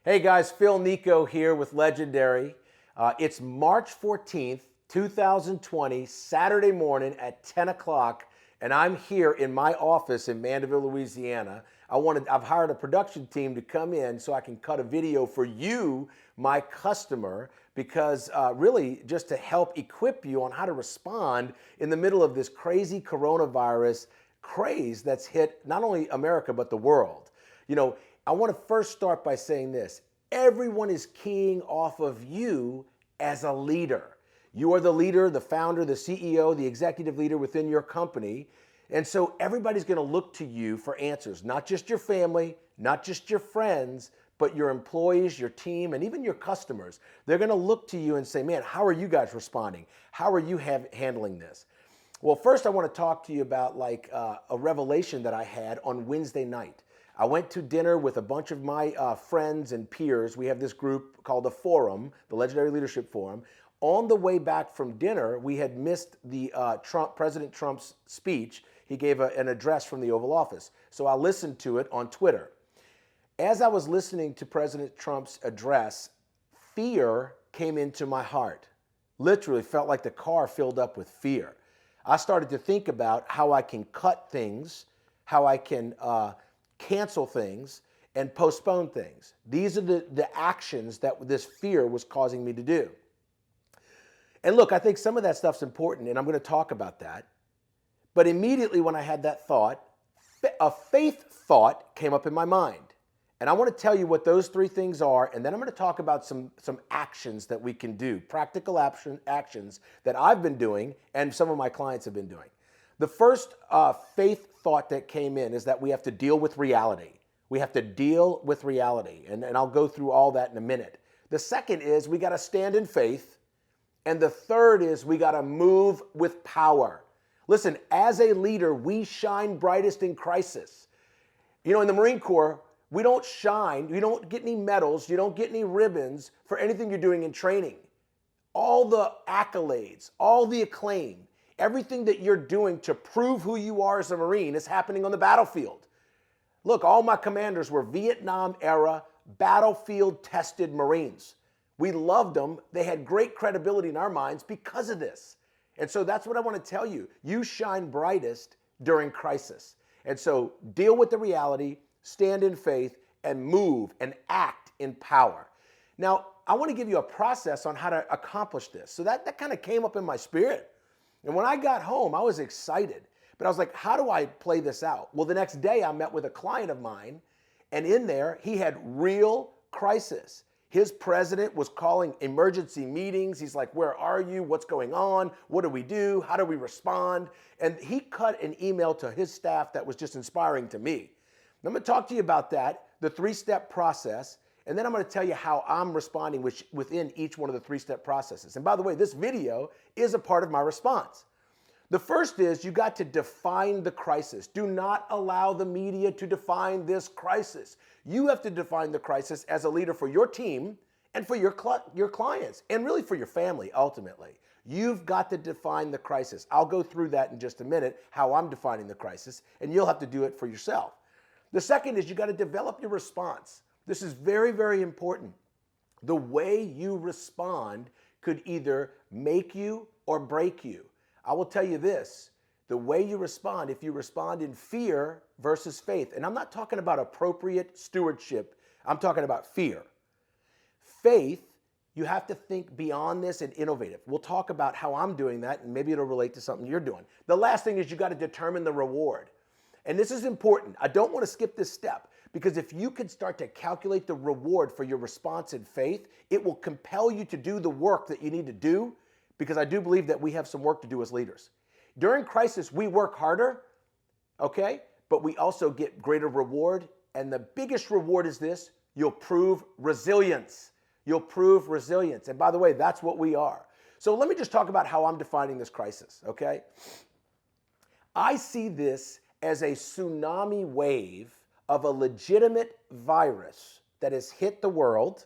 Hey guys, Phil Nicaud here with Legendary. It's March 14th, 2020, Saturday morning at 10 o'clock, and I'm here in my office in Mandeville, Louisiana. I've hired a production team to come in so I can cut a video for you, my customer, because really just to help equip you on how to respond in the middle of this crazy coronavirus craze that's hit not only America, but the world. You know, I want to first start by saying this. Everyone is keying off of you as a leader. You are the leader, the founder, the CEO, the executive leader within your company. And so everybody's going to look to you for answers, not just your family, not just your friends, but your employees, your team, and even your customers. They're going to look to you and say, man, how are you guys responding? How are you handling this? Well, first I want to talk to you about a revelation that I had on Wednesday night. I went to dinner with a bunch of my friends and peers. We have this group called the Forum, the Legendary Leadership Forum. On the way back from dinner, we had missed the President Trump's speech. He gave an address from the Oval Office. So I listened to it on Twitter. As I was listening to President Trump's address, fear came into my heart. Literally felt like the car filled up with fear. I started to think about how I can cut things, how I can cancel things, and postpone things. These are the actions that this fear was causing me to do. And look, I think some of that stuff's important, and I'm going to talk about that. But immediately when I had that thought, a faith thought came up in my mind. And I want to tell you what those three things are, and then I'm going to talk about some actions that we can do, practical actions that I've been doing and some of my clients have been doing. The first faith thought that came in is that we have to deal with reality. We have to deal with reality, and I'll go through all that in a minute. The second is we got to stand in faith, and the third is we got to move with power. Listen, as a leader, we shine brightest in crisis. You know, in the Marine Corps, we don't shine, you don't get any medals, you don't get any ribbons for anything you're doing in training. All the accolades, all the acclaim, everything that you're doing to prove who you are as a Marine is happening on the battlefield. Look, all my commanders were Vietnam-era, battlefield-tested Marines. We loved them. They had great credibility in our minds because of this. And so that's what I want to tell you. You shine brightest during crisis. And so deal with the reality, stand in faith, and move and act in power. Now, I want to give you a process on how to accomplish this. So that kind of came up in my spirit. And when I got home, I was excited. But I was like, how do I play this out? Well, the next day I met with a client of mine, and in there he had real crisis. His president was calling emergency meetings. He's like, where are you? What's going on? What do we do? How do we respond? And he cut an email to his staff that was just inspiring to me. I'm going to talk to you about that, the three-step process, and then I'm going to tell you how I'm responding within each one of the three-step processes. And by the way, this video is a part of my response. The first is you got to define the crisis. Do not allow the media to define this crisis. You have to define the crisis as a leader for your team and for your clients and really for your family ultimately. You've got to define the crisis. I'll go through that in just a minute, how I'm defining the crisis, and you'll have to do it for yourself. The second is you got to develop your response. This is very, very important. The way you respond could either make you or break you. I will tell you this, the way you respond, if you respond in fear versus faith, and I'm not talking about appropriate stewardship, I'm talking about fear. Faith, you have to think beyond this and innovative. We'll talk about how I'm doing that, and maybe it'll relate to something you're doing. The last thing is you got to determine the reward. And this is important. I don't want to skip this step because if you can start to calculate the reward for your response in faith, it will compel you to do the work that you need to do because I do believe that we have some work to do as leaders. During crisis, we work harder, okay? But we also get greater reward. And the biggest reward is this, you'll prove resilience. You'll prove resilience. And by the way, that's what we are. So let me just talk about how I'm defining this crisis, okay? I see this as a tsunami wave of a legitimate virus that has hit the world,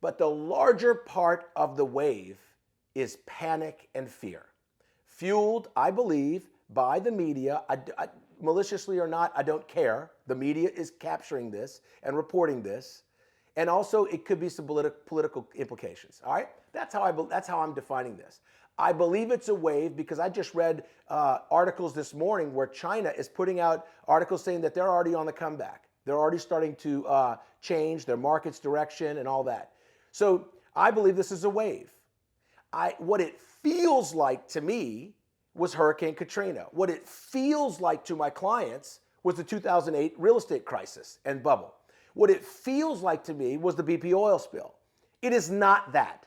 but the larger part of the wave is panic and fear. Fueled, I believe, by the media, maliciously or not, I don't care. The media is capturing this and reporting this. And also, it could be some political implications. All right, that's how I'm defining this. I believe it's a wave because I just read articles this morning where China is putting out articles saying that they're already on the comeback. They're already starting to change their market's direction and all that. So I believe this is a wave. What it feels like to me was Hurricane Katrina. What it feels like to my clients was the 2008 real estate crisis and bubble. What it feels like to me was the BP oil spill. It is not that.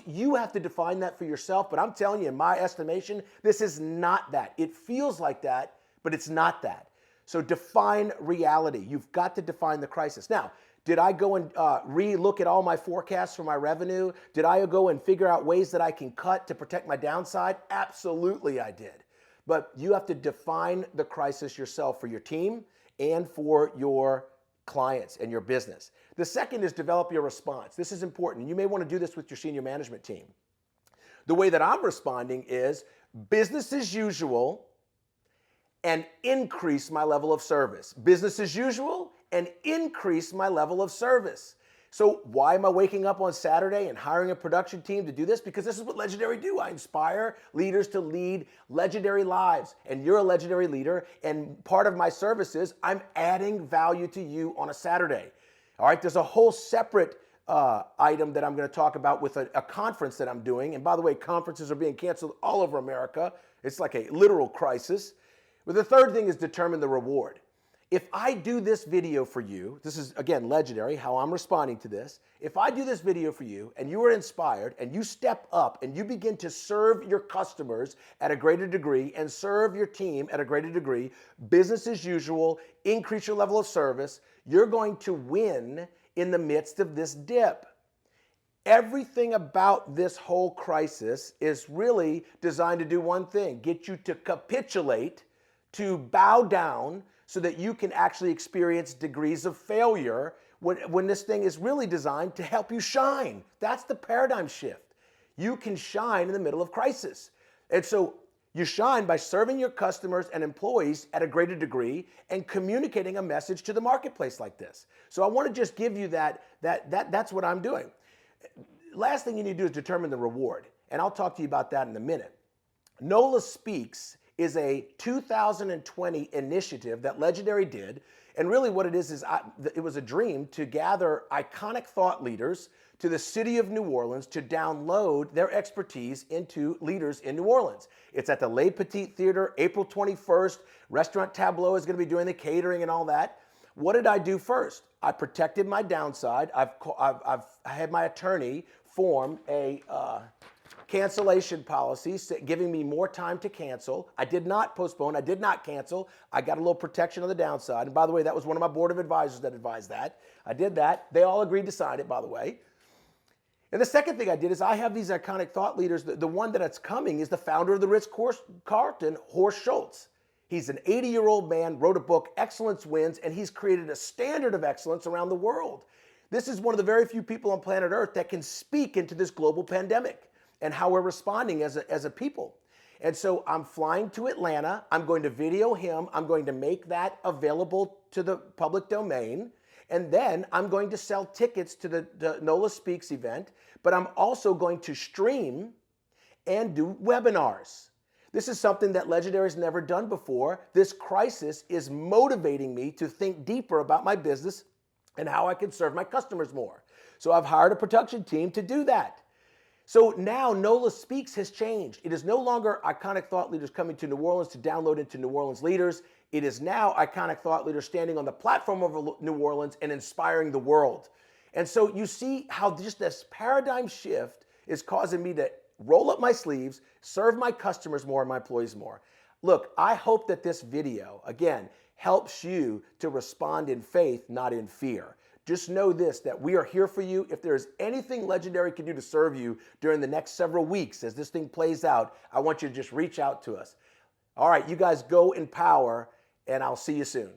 You have to define that for yourself, but I'm telling you, in my estimation, this is not that. It feels like that, but it's not that. So define reality. You've got to define the crisis. Now, did I go and re-look at all my forecasts for my revenue? Did I go and figure out ways that I can cut to protect my downside? Absolutely I did. But you have to define the crisis yourself for your team and for your clients and your business. The second is develop your response. This is important. You may want to do this with your senior management team. The way that I'm responding is business as usual and increase my level of service. Business as usual and increase my level of service. So why am I waking up on Saturday and hiring a production team to do this? Because this is what Legendary do. I inspire leaders to lead legendary lives. And you're a legendary leader. And part of my service is I'm adding value to you on a Saturday. All right, there's a whole separate item that I'm going to talk about with a conference that I'm doing. And by the way, conferences are being canceled all over America. It's like a literal crisis. But the third thing is determine the reward. If I do this video for you, this is, again, legendary, how I'm responding to this. If I do this video for you and you are inspired and you step up and you begin to serve your customers at a greater degree and serve your team at a greater degree, business as usual, increase your level of service, you're going to win in the midst of this dip. Everything about this whole crisis is really designed to do one thing, get you to capitulate, to bow down, so that you can actually experience degrees of failure when this thing is really designed to help you shine. That's the paradigm shift. You can shine in the middle of crisis. And so you shine by serving your customers and employees at a greater degree and communicating a message to the marketplace like this. So I want to just give you that's what I'm doing. Last thing you need to do is determine the reward. And I'll talk to you about that in a minute. NOLA Speaks is a 2020 initiative that Legendary did. And really what it is it was a dream to gather iconic thought leaders to the city of New Orleans to download their expertise into leaders in New Orleans. It's at the Le Petit Theater, April 21st. Restaurant Tableau is going to be doing the catering and all that. What did I do first? I protected my downside. I had my attorney form a cancellation policy, giving me more time to cancel. I did not postpone. I did not cancel. I got a little protection on the downside. And by the way, that was one of my board of advisors that advised that. I did that. They all agreed to sign it, by the way. And the second thing I did is I have these iconic thought leaders. The one that's coming is the founder of the Ritz-Carlton, Horst Schulze. He's an 80-year-old man, wrote a book, Excellence Wins, and he's created a standard of excellence around the world. This is one of the very few people on planet Earth that can speak into this global pandemic and how we're responding as a people. And so I'm flying to Atlanta. I'm going to video him. I'm going to make that available to the public domain. And then I'm going to sell tickets to the NOLA Speaks event, but I'm also going to stream and do webinars. This is something that Legendary has never done before. This crisis is motivating me to think deeper about my business and how I can serve my customers more. So I've hired a production team to do that. So now NOLA Speaks has changed. It is no longer iconic thought leaders coming to New Orleans to download into New Orleans leaders. It is now iconic thought leaders standing on the platform of New Orleans and inspiring the world. And so you see how just this paradigm shift is causing me to roll up my sleeves, serve my customers more and my employees more. Look, I hope that this video, again, helps you to respond in faith, not in fear. Just know this, that we are here for you. If there's anything Legendary can do to serve you during the next several weeks as this thing plays out, I want you to just reach out to us. All right, you guys go in power, and I'll see you soon.